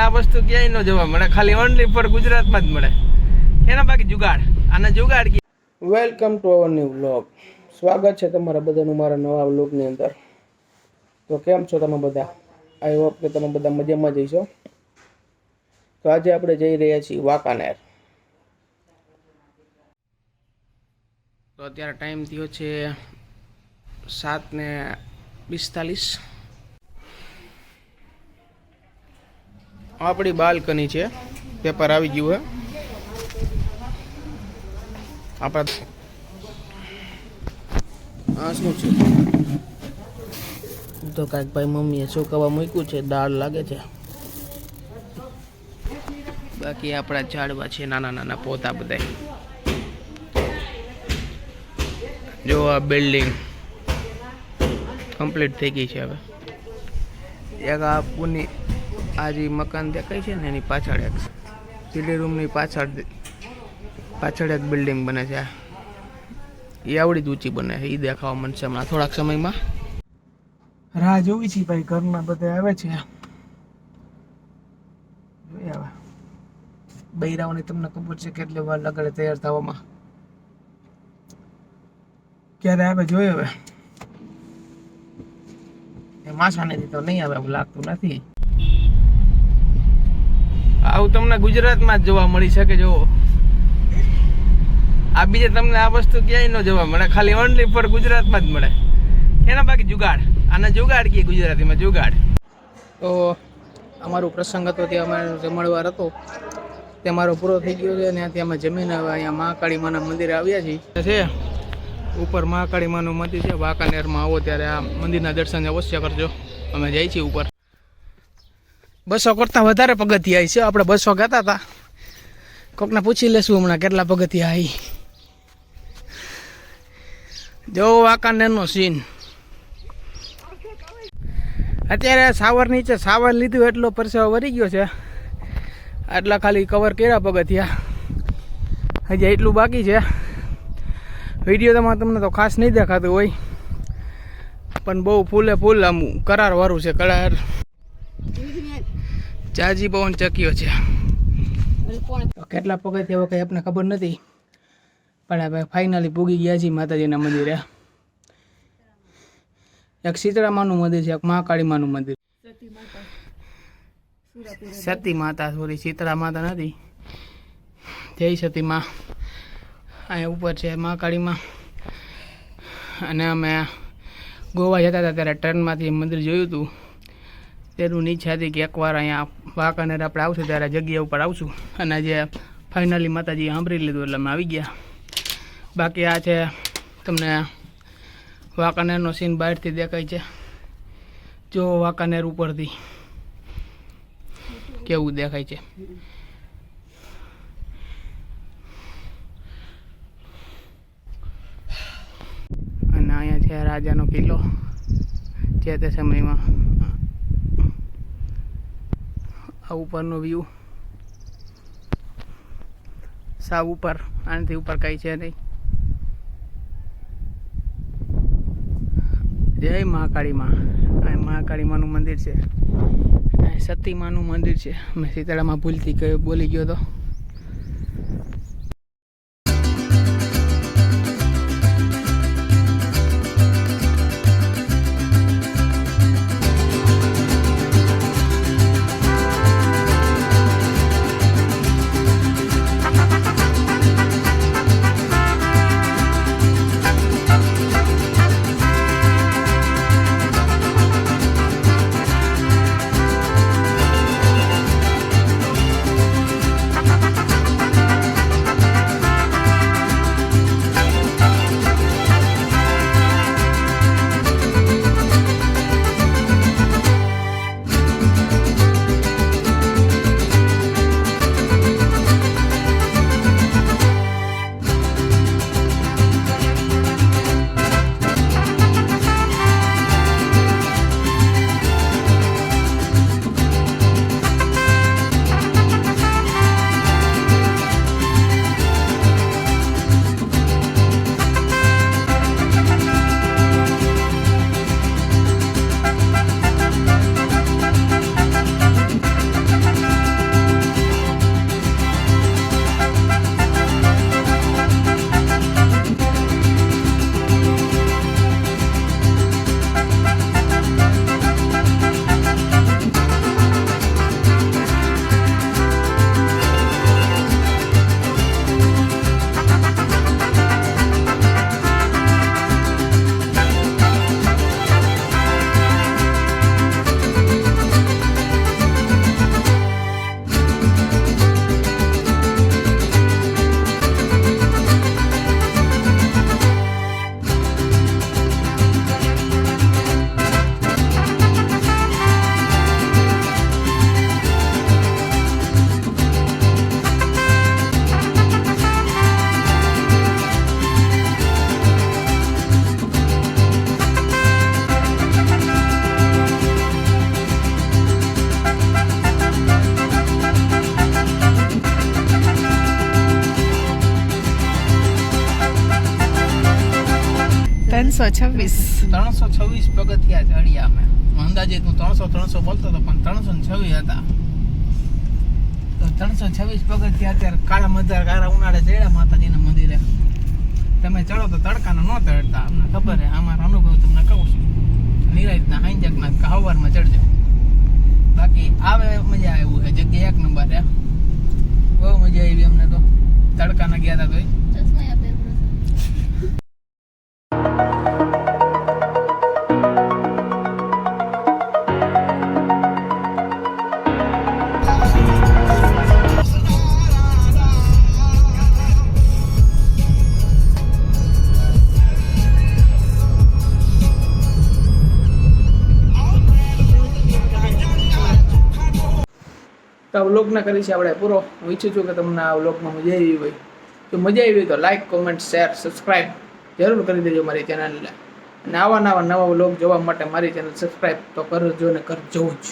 આ વસ્તુ ક્યાંય ન જોવા મળે, ખાલી ઓનલી ફોર ગુજરાતમાં જ મળે. એના બાકી જુગાડ, આને જુગાડ કે. Welcome to our new vlog. સ્વાગત છે તમારા બધાનું મારા નવા વ્લોગની અંદર. તો કેમ છો તમે બધા? આઈ હોપ કે તમે બધા મજામાં જઈશો. તો આજે આપણે જઈ રહ્યા છીએ વાંકાનેર. તો અત્યારે ટાઈમ થયો છે 7:45. આપણી બાલ્કની છે, પેપર આવી ગયું હે આપણા. આ શું છે? તો કાંઈક ભાઈ મમ્મીએ સુકાવા મૂક્યું છે, દાળ લાગે છે. બાકી આપણા ઝાડવા છે, નાના નાના પોતા બધા. જો આ બિલ્ડિંગ કમ્પ્લીટ થઈ ગઈ છે હવે. એક આ પુની આ જે મકાન દેખાય છે ને એની પાછળ એક સિટી રૂમની પાછળ એક બિલ્ડિંગ બને છે. એ આવડી જ ઊંચી બને છે. એ દેખાવા મળશે હમણાં થોડાક સમયમાં. રાહ જોવી છે ભાઈ, ઘરના બધા આવે છે. જોઈએ હવે બૈરાઓની તમને ખબર છે કેટલી વાર લગાડે તૈયાર થવામાં. ક્યારે આવે જોઈએ હવે. એ માસાનેથી તો નહીં આવે એવું લાગતું નથી. આવું તમને ગુજરાતમાં જ જોવા મળી શકે. જો આ બીજે તમને આ વસ્તુ ક્યાંય ન જોવા મળે, ખાલી ઓનલી ફોર ગુજરાતમાં જ મળે. એના બાકી જુગાડ, આને જુગાડ કહીએ ગુજરાતીમાં, જુગાડ. તો અમારો પ્રસંગ હતો, ત્યાં અમારો જમણવાર હતો, તે મારો પૂરો થઈ ગયો છે. ત્યાંથી અમે જમીને હવે અહીંયા મહાકાળી માના મંદિરે આવ્યા છીએ. ઉપર મહાકાળી માનું મંદિર છે. વાંકાનેરમાં આવો ત્યારે આ મંદિરના દર્શન અવશ્ય કરજો. અમે જઈએ છીએ ઉપર. 200 કરતાં વધારે પગથિયા છે. આપણે 200 કહેતા હતા. કોકને પૂછી લેશું હમણાં કેટલા પગથિયા આવી. જો વાંકાનેરનો સીન. અત્યારે સાવર નીચે સાવર લીધું એટલો પરસેવો વરી ગયો છે. આટલા ખાલી કવર કર્યા પગથિયા, હજી એટલું બાકી છે. વિડીયો તમને તો ખાસ નહીં દેખાતું હોય, પણ બહુ ફૂલે ફૂલ આમ કરારવાળું છે. કરાર ચાજી પવન ચક્યો છે. કેટલા પગથિયા હવે કંઈ આપણને ખબર નથી, પણ હવે ફાઇનલી પૂગી ગયા છીએ માતાજીના મંદિરે. એક શીતળામાનું મંદિર છે, એક મહાકાળી માનું મંદિર. સતી માતા, સોરી શીતળા માતા નથી, જય સતીમાં. અહીંયા ઉપર છે મહાકાળીમાં. અને અમે ગોવા જતા હતા ત્યારે ટ્રેનમાંથી મંદિર જોયું હતું. તેનું ઈચ્છા હતી કે એકવાર અહીંયા વાંકાનેર આપણે આવશું ત્યારે જગ્યા ઉપર આવશું. અને જે ફાઇનલી માતાજી સાંભળી લીધું એટલે અમે આવી ગયા. બાકી આ છે તમને વાંકાનેરનો સીન બહારથી દેખાય છે. જો વાંકાનેર ઉપરથી કેવું દેખાય છે. અને અહીંયા છે રાજાનો કિલ્લો, જે તે સમયમાં. આ ઉપરનો વ્યૂ સાવ ઉપર, આનાથી ઉપર કંઈ છે નહીં. જય મહાકાળીમાં. આ મહાકાળીમાનું મંદિર છે. સતીમાનું મંદિર છે. મેં શીતળામાં ભૂલથી બોલી ગયો હતો. 326 પગથિયા ચડ્યા અમે. અંદાજે તું 300 બોલતો હતો પણ 326 હતા. તો 326 પગથિયા અત્યારે કાળા મધાર કાળા ઉનાળે ચડ્યા માતાજીના મંદિરે. તમે ચડો તો તડકાનો ન ચડતા, અમને ખબર છે, અમારો અનુભવ તમને કહું છું. નિરાંતના હાંજકના હવારમાં ચડજો, બાકી આવે મજા આવ્યું છે. જગ્યા એક નંબર છે, બહુ મજા આવી અમને તો. તડકાના ગયા હતા તોય. તો આ વ્લોગના કરી છે આપણે પૂરો. હું ઈચ્છું છું કે તમને આ વ્લોગમાં મજા આવી હોય. જો મજા આવી હોય તો લાઇક, કોમેન્ટ, શેર, સબસ્ક્રાઈબ જરૂર કરી દેજો મારી ચેનલને. અને આવા નવા વ્લોગ જોવા માટે મારી ચેનલ સબસ્ક્રાઈબ તો કરજો ને કરજો જ.